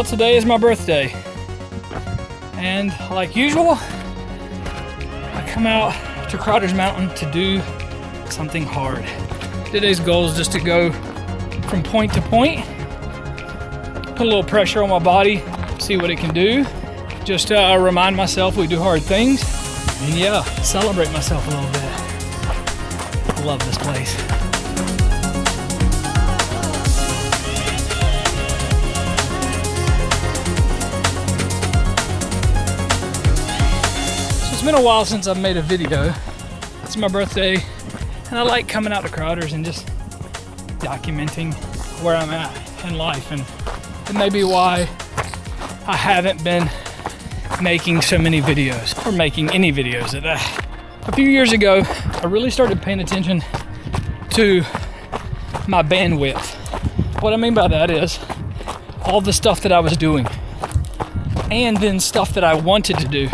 Well, today is my birthday, and like usual, I come out to Crotters Mountain to do something hard. Today's goal is just to go from point to point, put a little pressure on my body, see what it can do, just to remind myself we do hard things, and yeah, celebrate myself a little bit. I love this place. It's been a while since I've made a video. It's my birthday, and I like coming out to Crotters and just documenting where I'm at in life, and it may be why I haven't been making so many videos, or making any videos at that. A few years ago, I really started paying attention to my bandwidth. What I mean by that is all the stuff that I was doing, and then stuff that I wanted to do.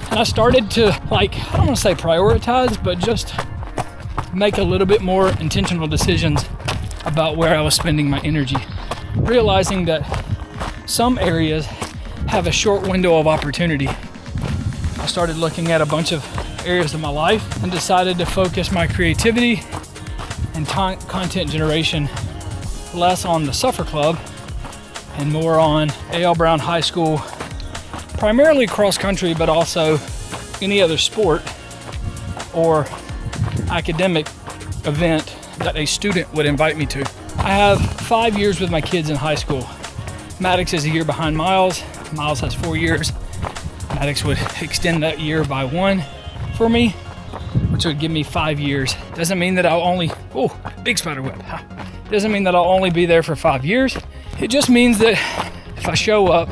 And I started to, I don't want to say prioritize, but just make a little bit more intentional decisions about where I was spending my energy. Realizing that some areas have a short window of opportunity. I started looking at a bunch of areas of my life and decided to focus my creativity and content generation less on the Suffer Club and more on A.L. Brown High School, primarily cross country, but also any other sport or academic event that a student would invite me to. I have 5 years with my kids in high school. Maddox is a year behind Miles. Miles has 4 years. Maddox would extend that year by 1 for me, which would give me 5 years. Doesn't mean that I'll only, big spider web. Doesn't mean that I'll only be there for 5 years. It just means that if I show up,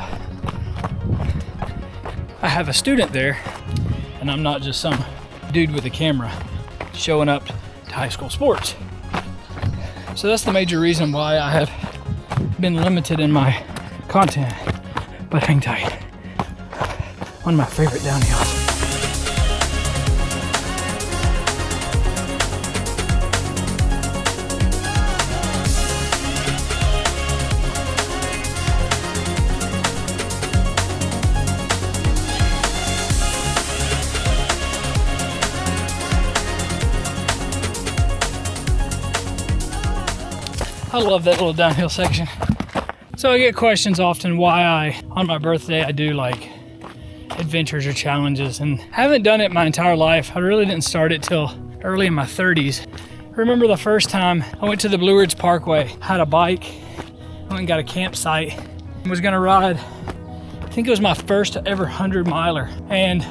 I have a student there, and I'm not just some dude with a camera showing up to high school sports. So that's the major reason why I have been limited in my content. But hang tight. One of my favorite downhills. I love that little downhill section. So I get questions often why on my birthday, I do like adventures or challenges, and I haven't done it my entire life. I really didn't start it till early in my 30s. I remember the first time I went to the Blue Ridge Parkway, had a bike, I went and got a campsite, and was gonna ride, I think it was my first ever 100 miler, and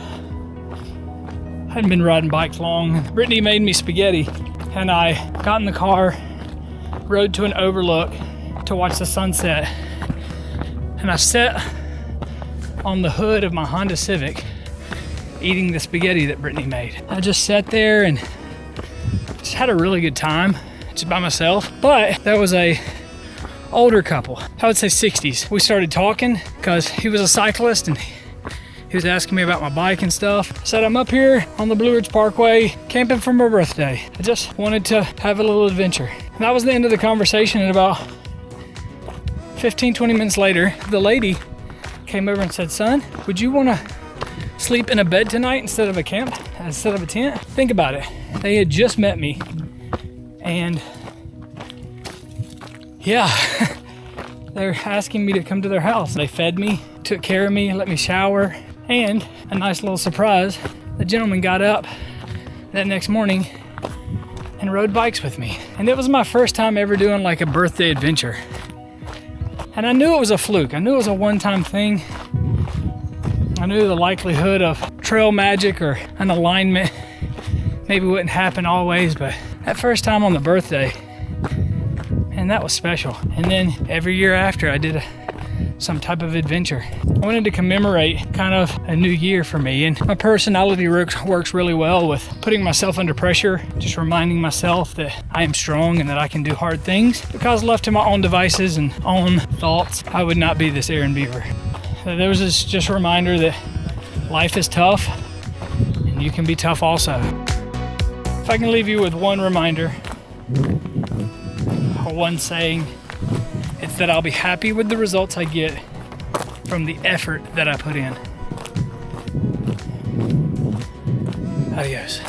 I hadn't been riding bikes long. Brittany made me spaghetti, and I got in the car, rode to an overlook to watch the sunset, and I sat on the hood of my Honda Civic eating the spaghetti that Brittany made. I just sat there and just had a really good time just by myself. But there was a older couple, I would say 60s. We started talking because he was a cyclist and he was asking me about my bike and stuff. I said, I'm up here on the Blue Ridge Parkway camping for my birthday. I just wanted to have a little adventure. And that was the end of the conversation. And about 15, 20 minutes later, the lady came over and said, son, would you want to sleep in a bed tonight instead of a tent? Think about it. They had just met me. And yeah, they're asking me to come to their house. They fed me, took care of me, let me shower. And a nice little surprise, the gentleman got up that next morning and rode bikes with me. And it was my first time ever doing like a birthday adventure. And I knew it was a fluke. I knew it was a one-time thing. I knew the likelihood of trail magic or an alignment maybe wouldn't happen always, but that first time on the birthday, man, that was special. And then every year after, I did some type of adventure. I wanted to commemorate kind of a new year for me, and my personality works really well with putting myself under pressure, just reminding myself that I am strong and that I can do hard things, because left to my own devices and own thoughts, I would not be this Aaron Beaver. So there was just a reminder that life is tough and you can be tough also. If I can leave you with one reminder or one saying, it's that I'll be happy with the results I get from the effort that I put in. Adios.